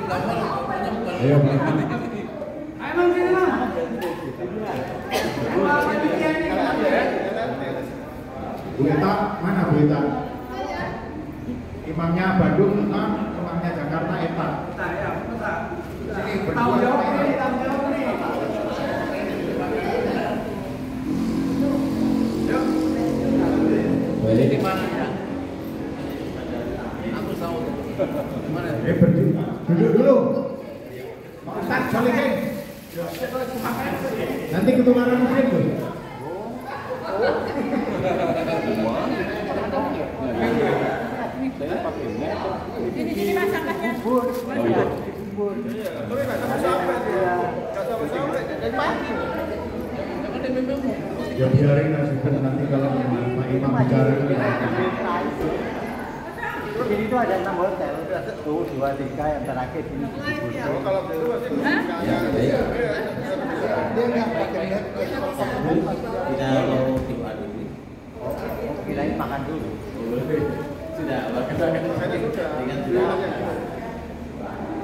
Ayo, Bu Eta, mana Bu Eta? Imamnya Bandung, imamnya Jakarta, Eta. Sini berdua. Baik. Duduk dulu. Ustaz, balikin. Nanti ketularan mungkin tuh. Ini masalahnya. Ya biarin nanti kalau Pak Imam bicara. Ini tuh ada 6 hotel, 1, 2, 3 yang terakhir ini. Kalau itu dia nggak pakai net. Kita mau doa dulu. Kirain makan dulu. Sudah,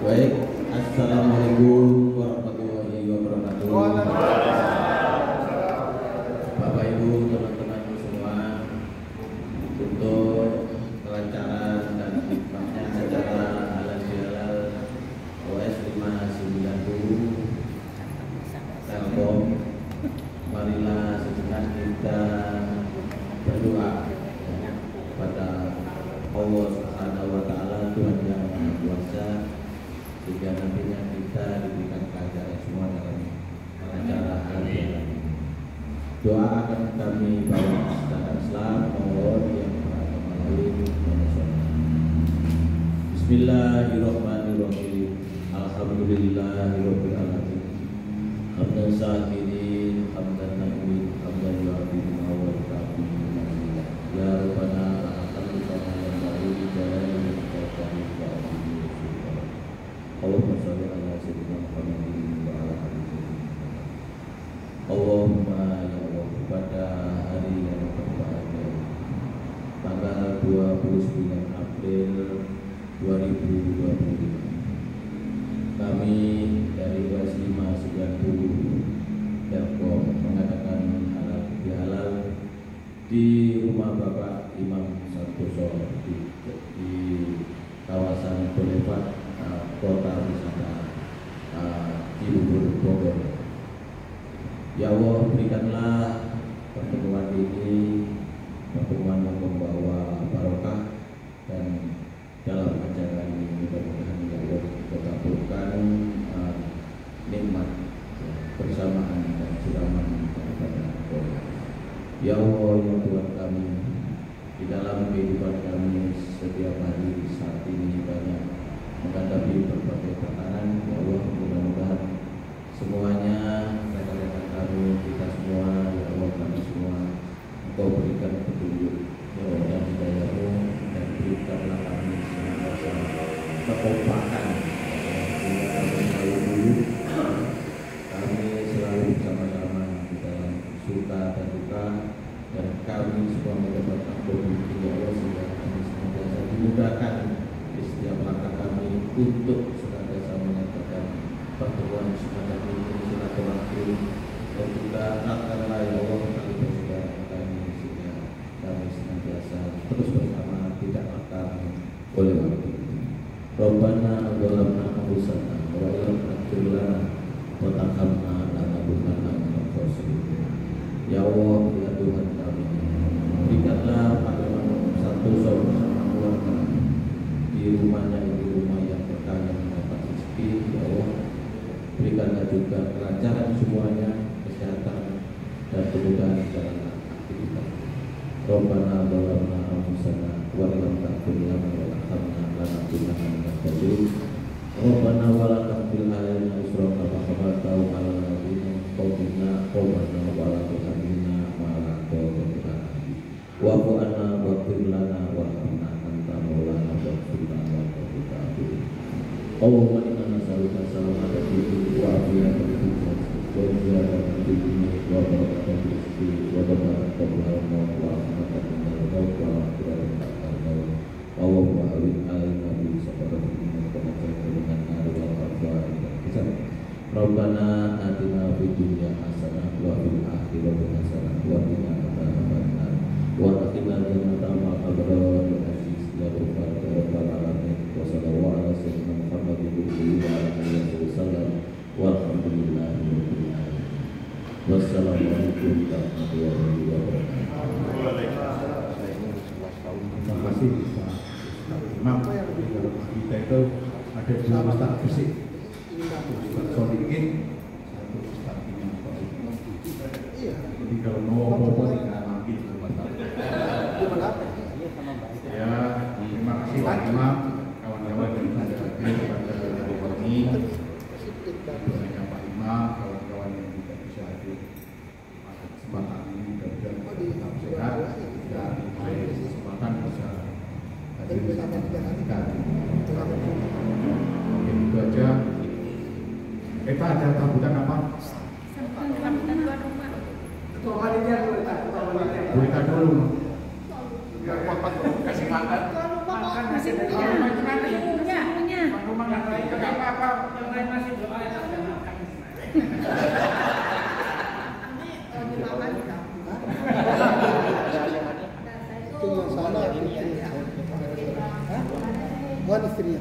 baik. Assalamualaikum warahmatullahi wabarakatuh. Bapak Ibu, teman-teman semua, untuk kelancaran dan hikmahnya acara halal bihalal OS 590 Telkom, marilah sejenak kita berdoa kepada Allah Subhanahu wa Ta'ala, Tuhan yang Maha Kuasa, sehingga nantinya kita diberikan kelancaran semua dalam acara halal bihalal. Doa akan kami bawa secara Islam, mohon yang beragama lain. Bismillahirrahmanirrahim. Alhamdulillahirabbil alamin. Hamdan syakirin, hamdan nabiyyin, hamdan yu'affihi wa yu'affihi. Ya Rabbana alhamdulillah yang baru di jalan yang kami Allahumma shalli ala sayyidina Muhammadin wa ala alihi. Allahumma ya Allah, pada hari yang berbahagia tanggal 29 April 2025 kami dari OS 590 Telkom mengadakan halal bihalal di rumah Bapak Imam Santoso di kawasan Boulevard Kota Wisata Cibubur, Bogor. Ya Allah, berikanlah pertemuan ini pertemuan yang membawa barokah, dan dalam acara ini mudah-mudahan ya Allah kita kabulkan nikmat bersamaan dan siraman daripada Allah. Ya Allah, ya Tuhan kami, di dalam kehidupan kami setiap hari saat ini banyak menghadapi berbagai tekanan. Ya Allah, mudah-mudahan semuanya rekan-rekan kami, kita semua, ya Allah, kami semua, Engkau berikan petunjuk, ya Allah, dan hidayah-Mu, dan berikanlah kami senantiasa kekompakan, sehingga kami selalu bersama-sama di dalam suka dan duka, dan kami semua mendapat ampun, ya Allah, sehingga kami senantiasa dimudahkan di setiap langkah kami untuk senantiasa menyatakan pertemuan semacam ini, silaturahmi, dan juga akanlah ya Allah kali persaudaraan kami, sehingga kami senantiasa terus bersama, tidak akan oleh waktu. Rabbana zalamna anfusana wa illam taghfir lana wa tarhamna lanakunanna minal khasirin. Ya Allah, ya Tuhan kami, berikanlah Pak Imam Santoso bersama keluarga di rumahnya, di rumah yang berkah yang mendapat rezeki. Ya Allah, berikanlah juga kelancaran semuanya, kesehatan dan kemudahan dalam aktivitas. Rabbana zalamna anfusana wa illam taghfir lana wa tarhamna lanakunanna minal khasirin. Rabbana wa la tahmil 'alaina isran kama hamaltahu 'alal ladzina min qablina rabbana wa la tuhammilna ma la taqata lana wa'fu 'anna waghfir lana warhamna anta maulana waghfir lana wa tawfiq. Allahumma inna nas'aluka salamata fid wa afiyatan fid jasad wa ziyadatan fid ilmi wa barakatan fil rizqi wa barakatan qabla al-maut wa rahmatan minal maut wa maghfiratan ba'dal maut. Allahumma awin 'alaina bi sabaratin wa qanatin dengan Rabbana atina fid dunya hasanah wa fil akhirati hasanah wa qina adzabannar wa qina adzaban abrar aziz ya rabbal alamin wa sallallahu ala sayyidina Muhammadin wa ala alihi wasallam walhamdulillahi rabbil alamin. Wassalamualaikum warahmatullahi wabarakatuh. Terima kasih Ustaz Imam. Kita itu ada dua Ustaz Fisik, Ustaz Sodikin, satu Ustaz Imam. Jadi kalau mau apa-apa tinggal manggil sama ya. Terima kasih Pak Imam, kawan-kawan yang ada pada hari ini. Banyak Pak Imam, kawan-kawan yang tidak bisa hadir pada kesempatan ini, mudah-mudahan tetap sehat dan baik kesempatan bisa hadir bersama kita. Oke, itu aja. Kita ada sambutan apa? Sambutan tuan rumah. Berita dulu. Kasih makan. Makan nasi punya. Rumah yang lain enggak apa-apa, yang lain masih doa ya sudah makan. Itu yang sana bukan istrinya.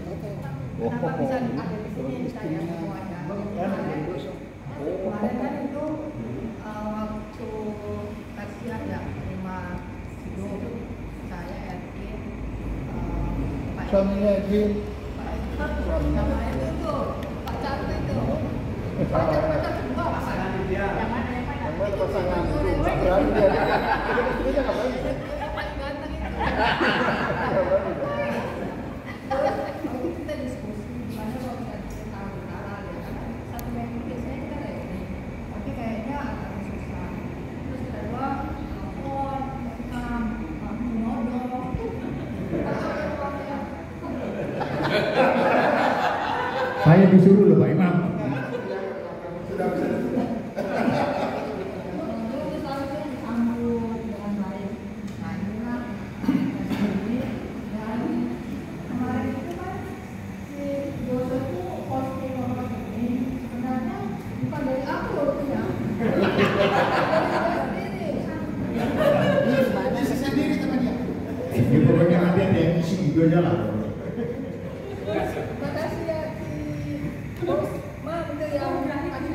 Bisa ada di sini saya semuanya. Kemarin kan itu waktu kasihan ya rumah Sido, saya Edwin, Pak Suaminya Edwin. sama itu Pak Charlie itu. Pacar semua pasangan. Yang mana yang mana? Yang mana pasangan itu? Berani dia. Istrinya ngapain? Yang paling ganteng itu. Kita diskusi gimana kalau kita tahu halal ya kan satu minggu biasanya kita kayak gini, tapi kayaknya agak susah. Terus kedua telepon, rekam, nyodok. Saya disuruh loh Pak Imam. Ya pokoknya nanti ada yang isi gitu aja lah. Makasih ya Bos, Ma, itu yang tadi pagi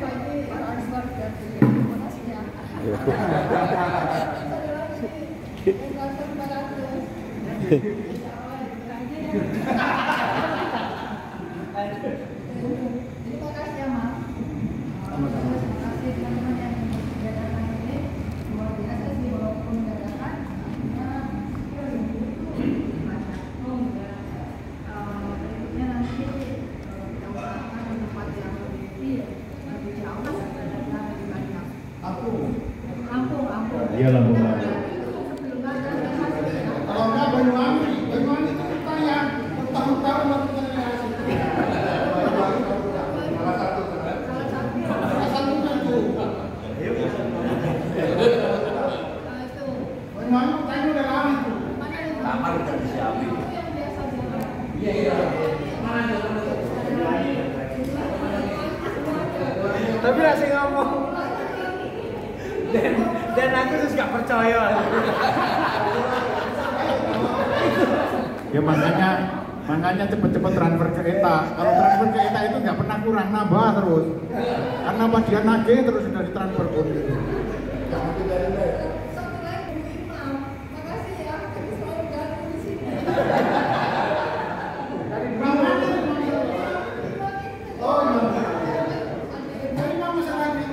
Pak Answar ganti. Makasih ya. Ada lagi, yang kasih 400. Jadi makasih ya Ma. Terima kasih teman-teman yang sudah datang ini. Luar biasa sih walaupun dadakan. Berikutnya nanti kita usahakan tempat yang lebih jauh dan lebih banyak. Lampung. Iya Lampung. Sebelumnya ada hasil ya. Kalau enggak Banyuwangi itu kita yang tahun-tahun melakukan realisasi. Salah satu. Salah satunya itu. Itu Banyuwangi kita udah lama itu. mana itu? Kamar udah disiapin. Itu yang biasa jalan. Iya. Tapi masih ngomong. Dan aku terus gak percaya. Ya makanya cepet-cepet transfer ke ETA. Kalau transfer ke ETA itu nggak pernah kurang, nambah terus. Karena pas dia nagih terus sudah ditransfer pun. Satu lagi Bu Imam. Makasih ya. Kami selalu gabung di sini. Oh iya. Dari mana bisa lagi?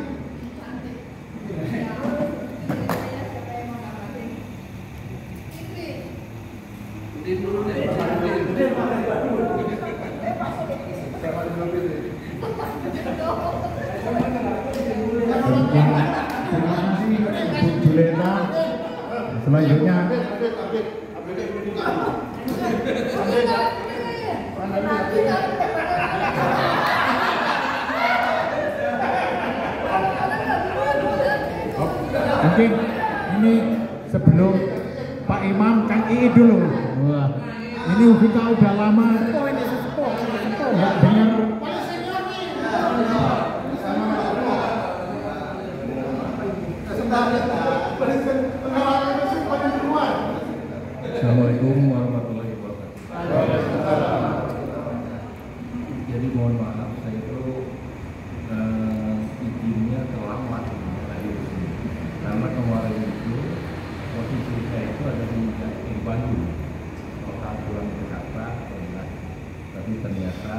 Terima kasih Bu Julena. Selanjutnya mungkin ini sebelum Pak Imam Kang Ii dulu. Wah, ini kita udah lama nggak dengar Pengalaman itu paling keluar. Assalamualaikum warahmatullahi wabarakatuh. Jadi mohon maaf saya itu izinnya terlambat lahir di sini. Karena kemarin itu posisi saya itu ada di Bandung. Kota pulang ke Jakarta, tapi ternyata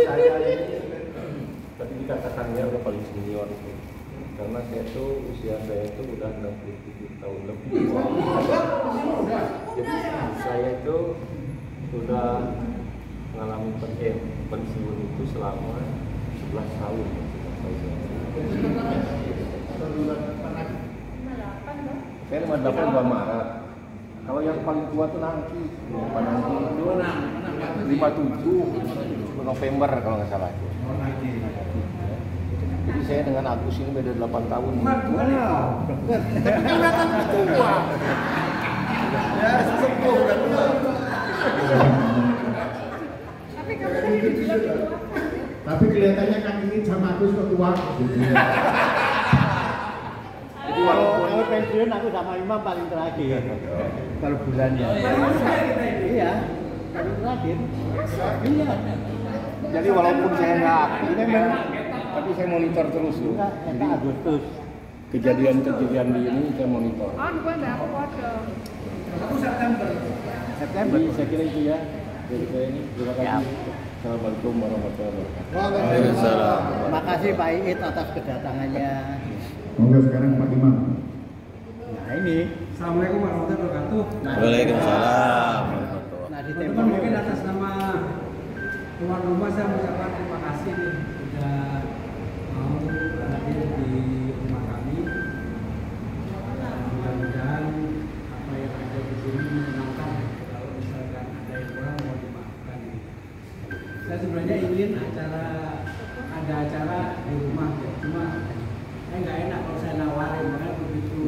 Saya tadi dikatakannya udah paling senior itu, karena saya tuh usia saya itu udah 67 tahun lebih. Jadi saya itu sudah mengalami pensiun itu selama 11 tahun. Saya 58 bulan Maret. Kalau yang paling tua tuh nanti 57 November kalau nggak salah. Jadi saya dengan Agus ini beda 8 tahun. Tapi kelihatan tua. Ya sesepuh udah tua. Tapi kamu tadi dibilang tua. tapi kelihatannya Kang Ingin sama aku kok tua. Jadi walaupun Kalau pensiun aku sama Imam paling terakhir. Kalau bulannya. Iya, paling terakhir. Iya. jadi walaupun saya nggak aktif memang, tapi saya monitor terus loh. Kita Agustus. Kejadian-kejadian di ini saya monitor. Oh, bukan aku kode. September. Jadi saya kira itu ya dari saya ini. Terima kasih. Assalamualaikum warahmatullahi wabarakatuh. Waalaikumsalam. Terima kasih Pak Iit atas kedatangannya. Monggo sekarang Pak Imam. Nah ini. Assalamualaikum warahmatullahi wabarakatuh. Waalaikumsalam. Nah di Teman-teman mungkin atas nama tuan rumah saya mengucapkan terima kasih nih sudah mau hadir di rumah kami. Mudah-mudahan apa yang ada di sini menyenangkan. Kalau misalkan ada yang kurang mau dimaafkan. Saya sebenarnya ingin ada acara di rumah ya. Cuma saya nggak enak kalau saya nawarin, makanya begitu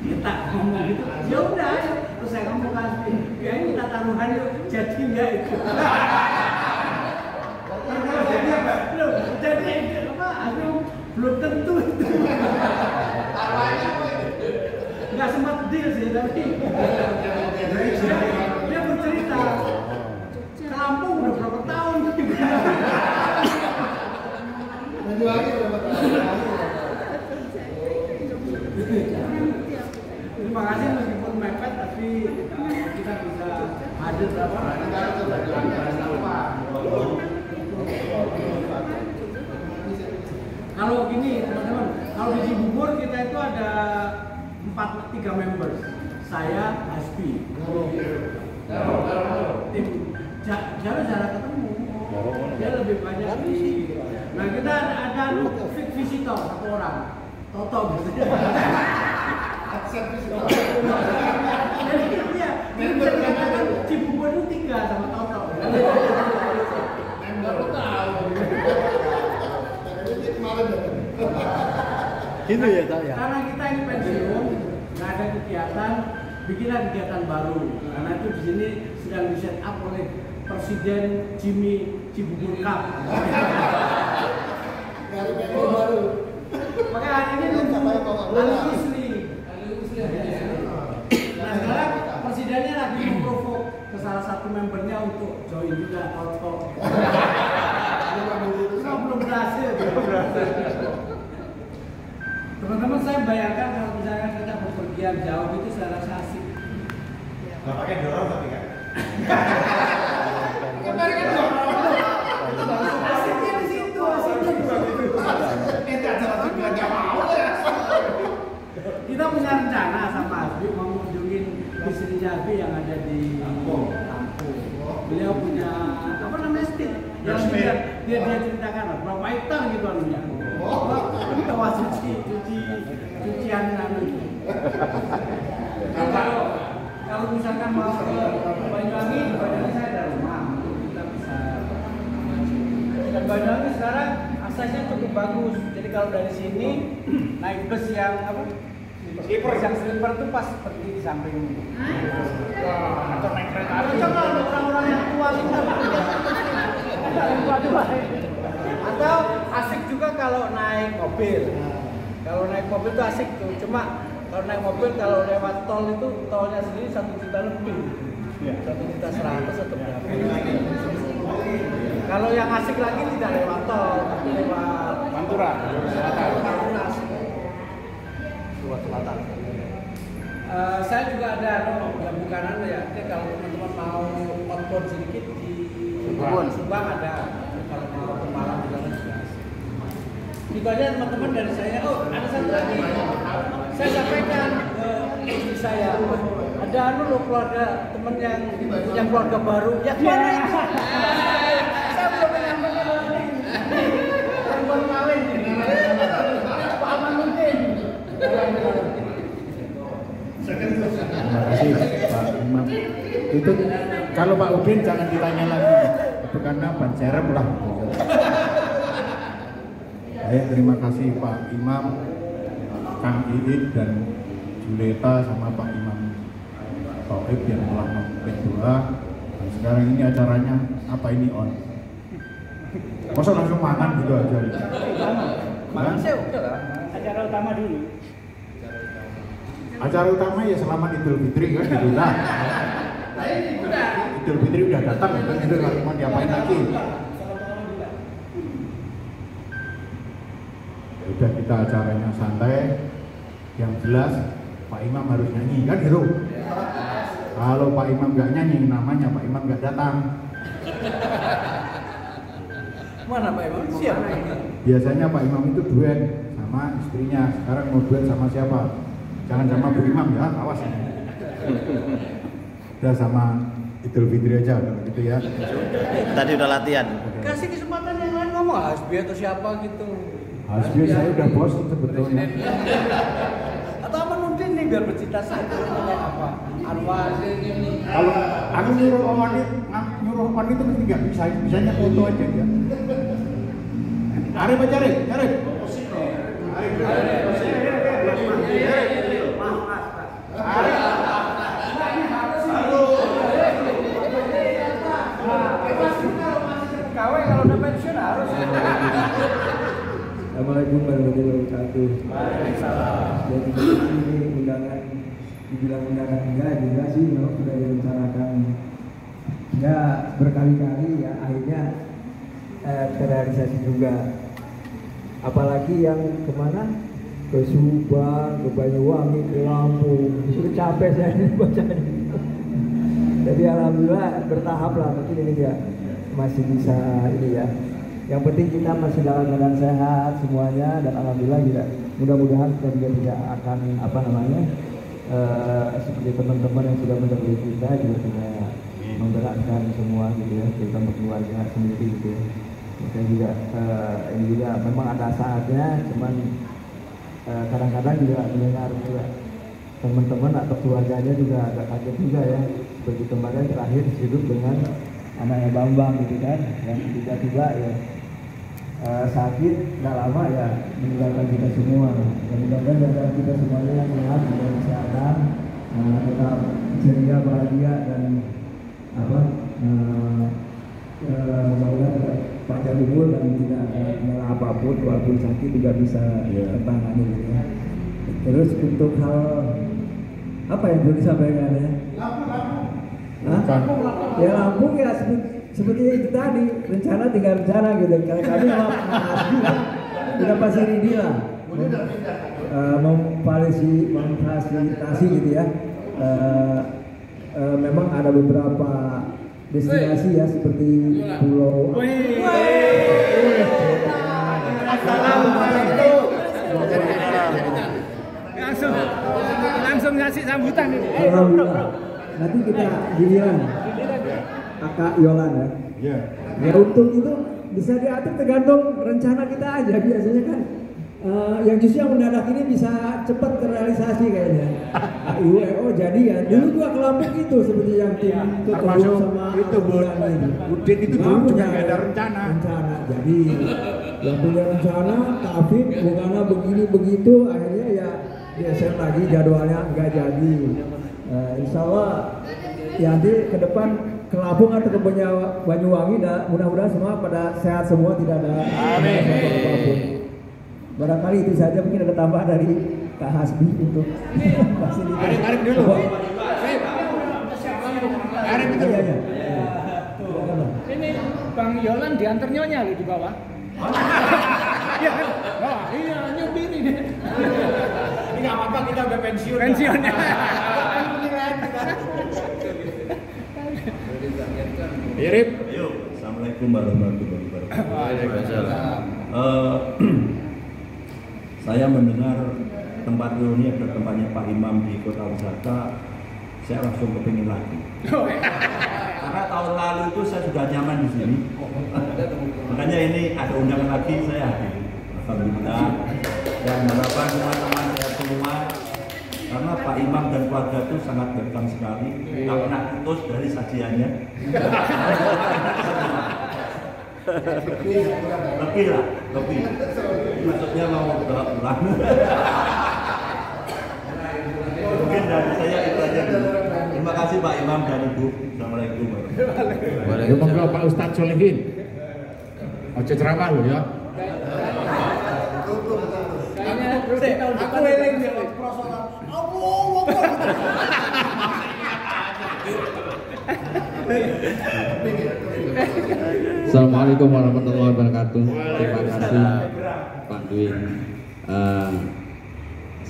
kita ngomong gitu, ya udah, terus saya ngomong kasih, ya ini kita taruhan yuk, jadi nggak itu. Jadi apa? Aku belum tentu itu. Nggak sempat deal sih, tapi dia bercerita ke Lampung udah berapa tahun. Maju lagi berapa tahun? Terima kasih meskipun mepet tapi kita bisa hadir berapa? Kalau gini teman-teman, kalau di Cibubur kita itu ada 3 members. Saya, Hasbi, tim jarang ketemu. Dia lebih banyak di. Nah kita ada visitor 1 orang, Toto biasanya. Jadi dia bisa dikatakan Cibubur itu 3 sama Toto. Baru tahu. Ini kemarin datang. Gitu ya Pak ya. Karena kita ini pensiun, nggak ada kegiatan, bikinlah kegiatan baru. Karena itu di sini sedang di set up oleh Presiden Jimmy Cibubur Cup. Dari PKI baru. Maka hari ini lalu Isli. Nah sekarang presidennya lagi memprovok ke salah satu membernya untuk join juga Toto. Cuma belum berhasil. Teman-teman saya bayangkan kalau misalnya kita bepergian jauh itu saya rasa asik. Nggak pakai dorong tapi kan? Kemarin kan dorong. Asiknya di situ, asiknya di situ. Kita acara juga nggak mau ya. Kita punya rencana sama Asbi mau mengunjungin istrinya Asbi yang ada di Lampung. Beliau punya apa namanya stik yang dia ceritakan berapa hektar gitu anunya. Kita cucian anunya. Kalau misalkan mau ke Banyuwangi saya ada rumah, kita bisa. Dan Banyuwangi sekarang aksesnya cukup bagus. Jadi kalau dari sini naik bus yang apa? Sleeper. Yang sleeper itu pas seperti di samping. Atau naik kereta api. Coba orang-orang yang tua gitu. Atau asik juga kalau naik mobil. Kalau naik mobil itu asik tuh. Cuma kalau naik mobil kalau lewat tol itu tolnya sendiri 1 juta lebih. 1.100.000 atau berapa? Kalau yang asik lagi tidak lewat tol, tapi lewat Pantura. Pantura. Lewat selatan. Saya juga ada yang bukan ya. Jadi kalau teman-teman mau outbound sedikit di Subang ada. Kalau mau ke Malang juga juga. Itu aja teman-teman dari saya. Oh, ada satu lagi. Saya sampaikan ke istri saya. Ada loh keluarga teman yang keluarga baru. Ya mana itu? Saya belum menyampaikan lagi. Yang baru kawin. Pak Aman mungkin. Terima kasih Pak Imam. Itu kalau Pak Udin jangan ditanya lagi. Itu karena ban serep lah. Baik, terima kasih Pak Imam, Kang Iit dan Juleta sama Pak Imam Taib yang telah memimpin doa. Dan sekarang ini acaranya apa ini on? Masa langsung makan gitu aja? Makan sih oke lah. Acara utama dulu. Acara utama ya selamat Idul Fitri kan gitu lah. Idul Fitri udah datang kan itu mau diapain lagi? Ya udah kita acaranya santai. Yang jelas Pak Imam harus nyanyi kan gitu. Kalau Pak Imam nggak nyanyi namanya Pak Imam nggak datang. Mana Pak Imam? Siapa? Biasanya Pak Imam itu duet sama istrinya. Sekarang mau duet sama siapa? Jangan sama Bu Imam ya, awas. Udah sama Idul Fitri aja kalau gitu ya. Tadi udah latihan. Kasih kesempatan yang lain ngomong Hasbi atau siapa gitu. Hasbi saya udah bosan sebetulnya. Atau apa mungkin nih biar bercita satu kayak apa? Anwar. Kalau aku nyuruh on itu mesti nggak bisa, bisanya foto aja ya. Arif aja Arif. Kawe kalau udah pensiun harus. Assalamualaikum warahmatullahi wabarakatuh. Jadi ini undangan dibilang undangan enggak juga sih, memang sudah direncanakan ya berkali-kali ya, akhirnya terrealisasi juga. Apalagi yang kemana? Ke Subang, ke Banyuwangi, ke Lampung. Itu capek saya ini bacanya. Jadi alhamdulillah bertahap lah, mungkin ini ya masih bisa ini ya. Yang penting kita masih dalam keadaan sehat semuanya, dan alhamdulillah juga mudah-mudahan kita juga tidak akan seperti teman-teman yang sudah mendahului kita juga tidak memberatkan semua gitu ya, terutama keluarga sendiri gitu ya. Mungkin juga ini juga memang ada saatnya, cuman kadang-kadang juga mendengar juga teman-teman atau keluarganya juga agak kaget juga ya, seperti kemarin terakhir hidup dengan anaknya Bambang gitu kan, yang tiba-tiba ya sakit nggak lama ya meninggalkan kita semua. Dan mudah-mudahan kita semuanya yang sehat dan kesehatan, tetap ceria, bahagia, dan mudah-mudahan panjang umur dan tidak ada kendala apapun, walaupun sakit juga bisa tertangani gitu ya. Terus untuk hal apa yang belum disampaikan ya? Ya Lampung ya seperti itu tadi, rencana tinggal rencana gitu. Kali kami sudah pasti ini lah, memfasilitasi gitu ya. Memang ada beberapa destinasi ya seperti Pulau. Langsung ngasih sambutan ini. Alhamdulillah. Nanti kita giliran Kakak Yolan ya. Iya. Ya untuk itu bisa diatur tergantung rencana kita aja, biasanya kan yang justru yang mendadak ini bisa cepat terrealisasi kayaknya. UEO jadi ya. Dulu gua ke Lampung itu seperti yang tim Termasuk sama itu Udin itu dulu juga nggak ada rencana. Jadi yang punya rencana Taufik bukannya begini begitu akhirnya ya DSM lagi jadwalnya nggak jadi. Insya Allah ya nanti ke depan ke Lampung atau ke Banyuwangi mudah-mudahan semua pada sehat semua, tidak ada apapun. Barangkali itu saja, mungkin ada tambahan dari Kak Hasbi untuk fasilitas. Arif dulu. Arif itu. Iya. Ini Bang Yolan diantar nyonya loh di bawah. Iya, nyupir ini. Ini nggak apa-apa, kita udah pensiun. Pensiunnya. Irip. Ayo, Assalamualaikum warahmatullahi wabarakatuh. Waalaikumsalam. Saya mendengar tempat reuni ada tempatnya Pak Imam di Kota Wisata, saya langsung kepingin lagi. Karena tahun lalu itu saya sudah nyaman di sini. Makanya ini ada undangan lagi, saya hadir. Alhamdulillah. Dan harapan teman-teman saya semua, karena Pak Imam dan keluarga itu sangat welcome sekali. Tak pernah putus dari sajiannya. Lebih lah. Maksudnya mau pulang. Mungkin dari saya itu aja dulu. Terima kasih Pak Imam dan Ibu. Assalamualaikum. Ya monggo Pak Ustadz Solihin. Ojo ceramah lo ya. Aku eling dia. Assalamualaikum warahmatullahi wabarakatuh. Terima kasih Pak Dwi.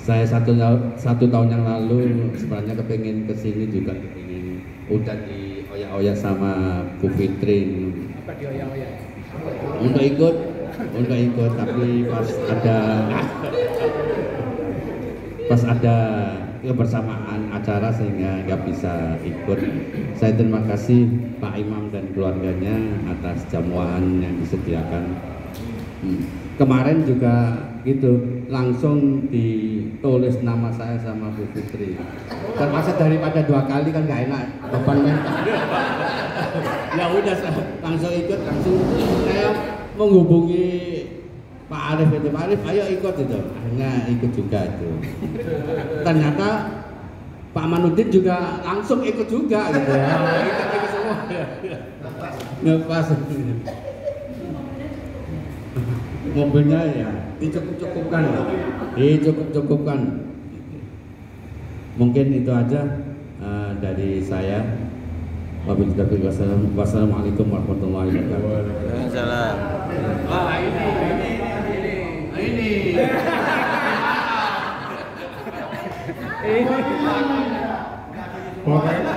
Saya satu tahun yang lalu sebenarnya kepingin kesini juga, kepingin udah dioyak-oyak sama Bu Fitri. Apa dioyak-oyak? Untuk ikut, tapi pas ada kebersamaan acara sehingga nggak bisa ikut. Saya terima kasih Pak Imam dan keluarganya atas jamuan yang disediakan. Kemarin juga gitu, langsung ditulis nama saya sama Bu Fitri. Terpaksa daripada 2 kali kan nggak enak, beban mental. Ya udah, langsung ikut, langsung saya menghubungi Pak Arif itu, Pak Arif ayo ikut itu, akhirnya ikut juga itu. Ternyata Pak Manudin juga langsung ikut juga gitu ya. Ikut semua. Ngepas. Mobilnya ya dicukup-cukupkan. Mungkin itu aja dari saya. Wassalamualaikum warahmatullahi wabarakatuh. Waalaikumsalam. Pokoknya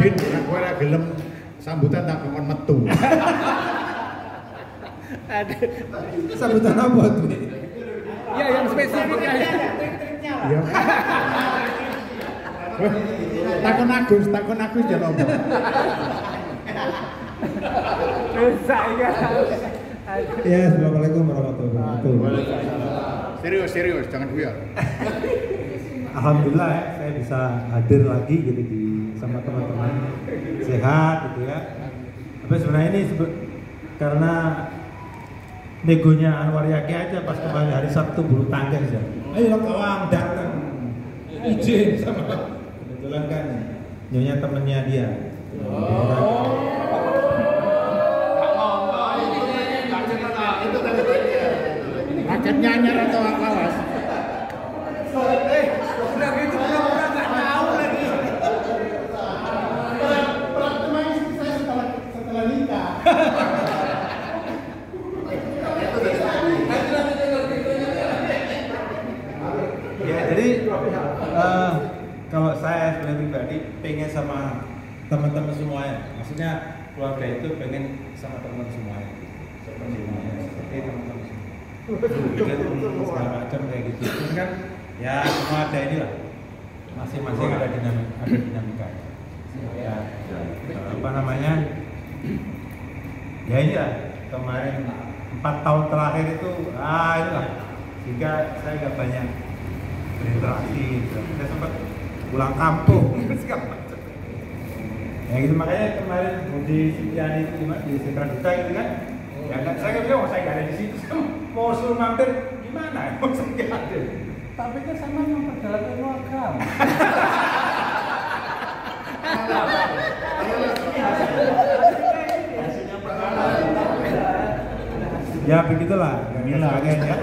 Din, aku ora gelem sambutan tak kongkon metu. Sambutan apa tuh? Ya yang spesifik ya. Ya. Takon Agus jangan apa. Ya, assalamualaikum warahmatullahi wabarakatuh. Serius, jangan guyon. Alhamdulillah ya, saya bisa hadir lagi gitu sama teman-teman sehat gitu ya. Tapi sebenarnya ini karena negonya Anwar Yaki aja pas kemarin hari Sabtu bulu tangkis ya. Ayo kawan datang, izin sama kebetulan kan nyonya temennya dia. Rakyat nyanyar atau lawas? Udah gitu pura-pura nggak tahu lagi. Teman istri saya setelah nikah. Ya jadi kalau saya sebenarnya pribadi pengen sama teman-teman semuanya, maksudnya keluarga itu pengen sama teman semuanya, seperti teman-teman semua. Segala macam kayak gitu. Cuman kan ya semua ada inilah, masing-masing ada dinamika. Ya apa namanya? Ya inilah kemarin 4 tahun terakhir itu inilah sehingga saya nggak banyak berinteraksi. Saya sempat pulang kampung segala macam. Ya gitu, makanya kemarin di Sitiani itu gimana di Sentra Duta gitu kan, ya kan saya bilang saya nggak ada di situ, mau suruh mampir gimana? Mau saya nggak ada. Tapi kan sama memperdalam ilmu agama. Ya begitulah, Inilah kayaknya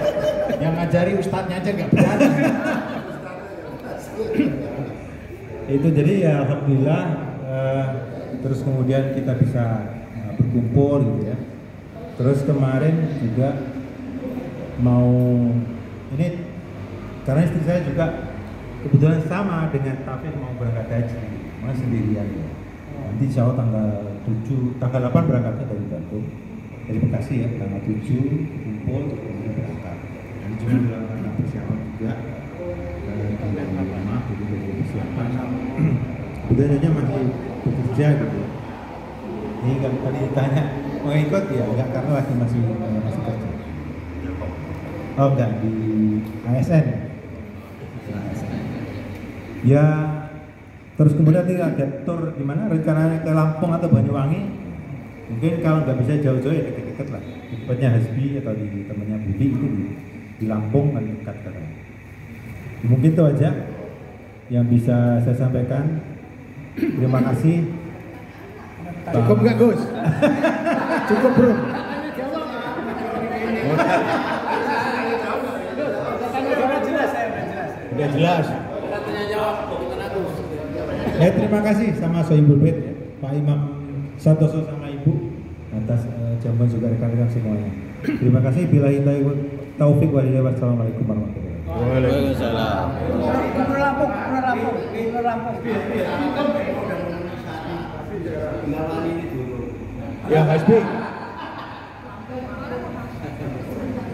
yang ngajari ustadznya aja nggak berani. Itu jadi ya alhamdulillah terus kemudian kita bisa berkumpul gitu ya. Terus kemarin juga mau ini karena istri saya juga kebetulan sama dengan Taufik mau berangkat haji, mau sendirian ya. Nanti insya Allah tanggal 8 berangkatnya dari Bandung, dari Bekasi ya, tanggal 7 kumpul kemudian berangkat. Dan cuma dalam rangka persiapan juga di rumah, jadi dari persiapan. Kemudian hanya masih bekerja gitu. Ini kalau tadi ditanya mau ikut ya enggak karena masih kerja. Oh enggak di ASN. Ya terus kemudian nanti ada tour di mana rencananya ke Lampung atau Banyuwangi. Mungkin kalau nggak bisa jauh-jauh ya dekat-dekat lah. Di tempatnya Hasbi atau di temannya Budi itu di Lampung kan dekat katanya. Mungkin itu aja yang bisa saya sampaikan. Terima kasih. Cukup nggak Gus? Cukup bro. Udah jelas. Terima kasih sama Sohibul Bait ya, Pak Imam Santoso sama Ibu atas jamuan juga rekan-rekan semuanya. Terima kasih. Billahi taufik wal hidayah. Wassalamualaikum warahmatullahi wabarakatuh. Waalaikumsalam. Ya Hasbi.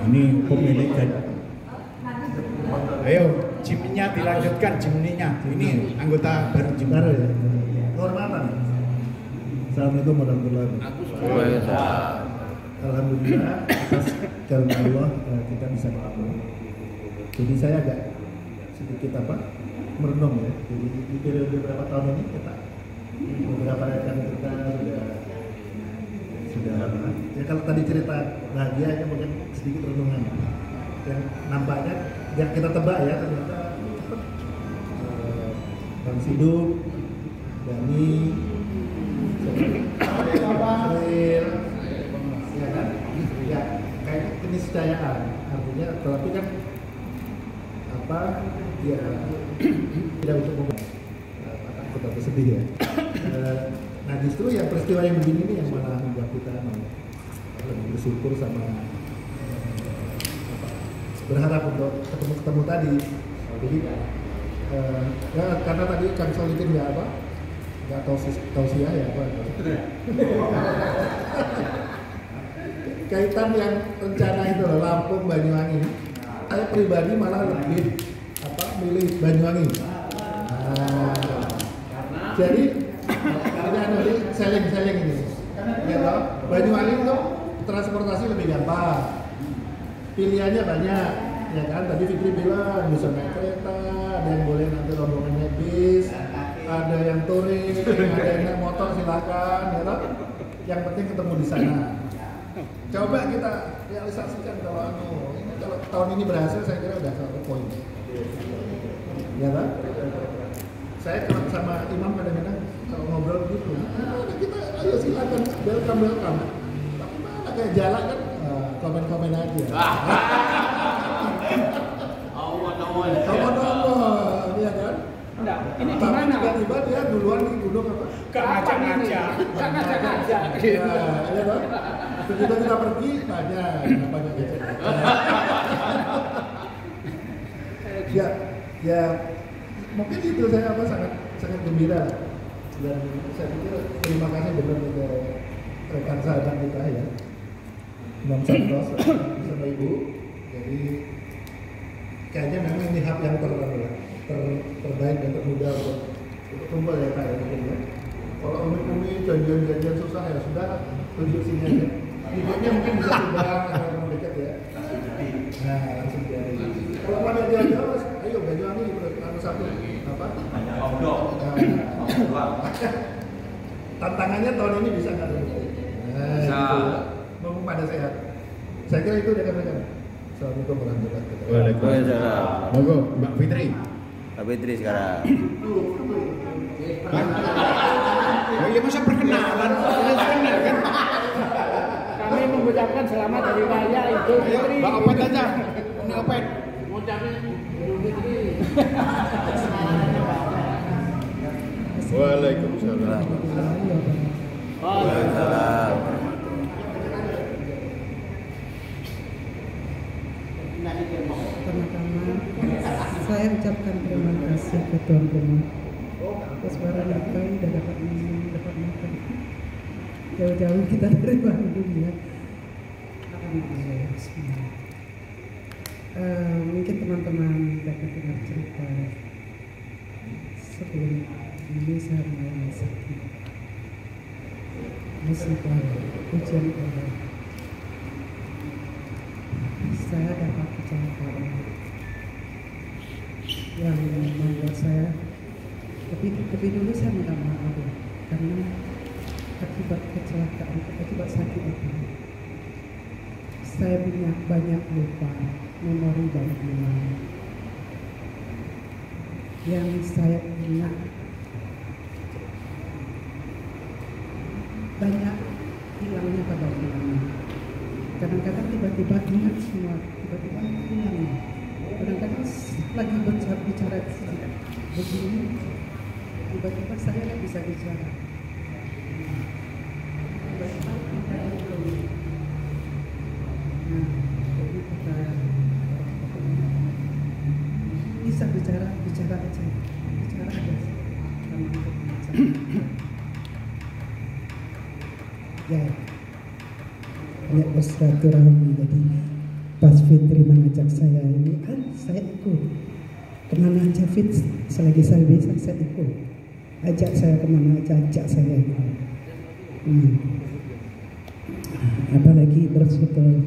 Ini pemilik dan ayo Jimnya dilanjutkan Jimninya. Ini anggota baru Jim. Kehormatan. Assalamualaikum warahmatullahi wabarakatuh. Alhamdulillah atas karunia Allah kita bisa ketemu. Jadi saya agak sedikit merenung ya. Jadi di periode beberapa tahun ini kita beberapa rekan kita sudah ya kalau tadi cerita bahagia mungkin sedikit renungan yang nampaknya yang kita tebak ya ternyata Bang Siduk, Dani, April, ya kan, ya kayak keniscayaan artinya, tapi kan ya tidak untuk aku tak bersedih ya. Nah justru yang peristiwa yang begini ini yang malah membuat kita lebih bersyukur sama berharap untuk ketemu tadi. Jadi ya karena tadi Kang Solikin nggak tausiah ya apa kaitan yang rencana itu loh, Lampung Banyuwangi. Saya pribadi malah lebih milih Banyuwangi. Jadi ini selling ini. Ya toh, Banyuwangi itu transportasi lebih gampang. Pilihannya banyak, ya kan? Tadi Fikri bilang bisa naik kereta, ada yang boleh nanti rombongannya bis, ada yang touring, ada yang naik motor silakan, ya toh. Yang penting ketemu di sana. Coba kita realisasikan kalau tahun ini berhasil, saya kira udah 1 poin. Ya kan? Saya sama Imam kadang-kadang kalau ngobrol gitu, kita ayo silakan welcome. Tapi mana kayak jalan kan komen-komen aja. Omong-omong, iya kan? Enggak, ini Tapi gimana? tiba-tiba dia duluan di gunung apa? Gak ngajak-ngajak. Iya kan? Begitu kita pergi, tanya kenapa nggak ngajak. Ya, mungkin itu saya sangat gembira dan saya pikir terima kasih benar ke rekan sahabat kita ya, Imam Santos sama Ibu. Jadi kayaknya memang ini hak yang terbaik dan termudah untuk kumpul ya Pak ya mungkin ya. Kalau umi janjian susah ya sudah tunjuk sini aja. Tidurnya mungkin bisa terbang atau dekat ya. Nah, langsung diari. Kalau pada jalan-jalan, Mas, ayo Banyuwangi harus satu apa? Hanya omdok. Tantangannya tahun ini bisa nggak dulu? Bisa. Mumpung pada sehat. Saya kira itu rekan-rekan. Assalamualaikum warahmatullahi wabarakatuh. Waalaikumsalam. Monggo, Mbak Fitri. Mbak Fitri sekarang. Oh iya, masa perkenalan? Kenal kan? Kami mengucapkan selamat dari raya Idul Fitri. Mbak Opet aja. Ini Opet. Mengucapkan Idul Fitri. Waalaikumsalam. Waalaikumsalam. Pertama-tama saya ucapkan terima kasih ke tuan rumah atas barang kami dan dapat minum, dapat makan. Jauh-jauh kita dari Bandung ya. Alhamdulillah. Mungkin teman-teman dapat dengar cerita sebelum ini saya mengalami sakit. Musibah, ujian Allah. Saya dapat kecelakaan yang membuat saya lebih dulu saya minta maaf ya, karena akibat kecelakaan, akibat sakit itu saya punya banyak lupa, memori banyak hilang. Yang saya ingat banyak hilangnya pada hilangnya. Kadang-kadang tiba-tiba ingat semua, tiba-tiba hilang. Kadang-kadang lagi bicara begini, tiba-tiba saya nggak bisa bicara. Tiba-tiba kita jadi kita bisa bicara aja. Ya, banyak bersilaturahmi. Jadi pas Fitri mengajak saya ini kan saya ikut kemana aja Fit, selagi saya bisa saya ikut, ajak saya kemana aja, ajak saya ikut. Apalagi bersyukur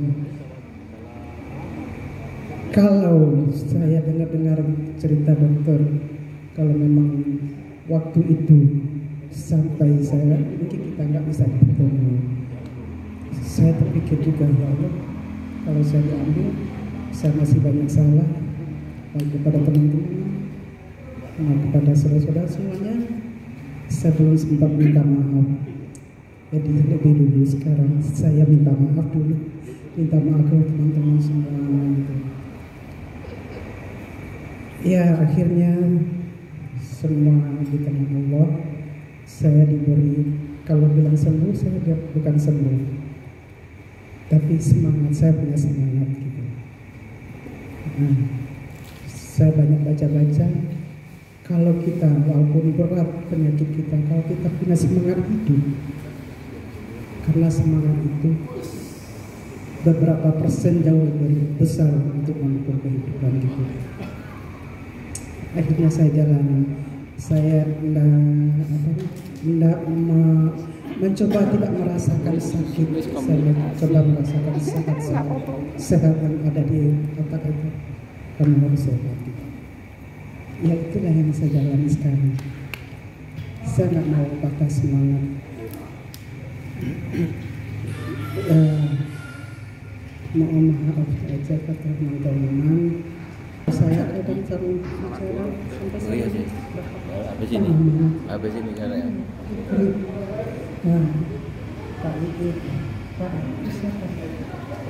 kalau saya dengar cerita dokter, kalau memang waktu itu sampai saya mungkin kita nggak bisa bertemu, saya terpikir juga ya Allah, kalau saya diambil saya masih banyak salah, baik kepada teman-teman, kepada saudara-saudara semuanya, saya belum sempat minta maaf. Jadi lebih dulu sekarang saya minta maaf dulu, minta maaf ke teman-teman semua gitu. Ya akhirnya semua di tangan Allah. Saya diberi, kalau bilang sembuh saya bukan sembuh, tapi semangat, saya punya semangat gitu. Saya banyak baca-baca, kalau kita walaupun berat penyakit kita, kalau kita punya semangat hidup, karena semangat itu beberapa persen jauh lebih besar untuk mendukung kehidupan gitu. Akhirnya saya jalani, saya tidak mencoba tidak merasakan sakit, saya mencoba merasakan sehat yang ada di otak itu, karena harus sehat gitu. Ya itulah yang saya jalani sekarang. Saya nggak mau patah semangat. Mohon maaf aja kata teman-teman. Saya kadang sering bicara sampai saya habis ini cara ya. Nah, Pak itu, Pak siapa?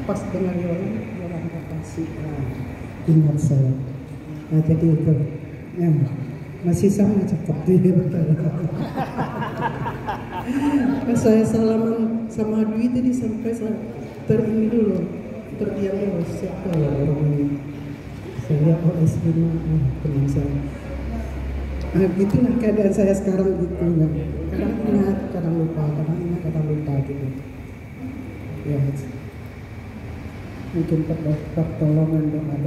Pas dengar orang kasih, ingat saya. Nah jadi itu, ya masih sama cepat dia saya salaman sama Dwi tadi sampai saya terini dulu, terdiam dulu, siapa ya orang ini? Saya lihat S5, teman saya. Nah, itulah keadaan saya sekarang gitu, ya. Kadang ingat, kadang lupa, kadang ingat, kadang lupa gitu. Ya, mungkin pertolongan doa.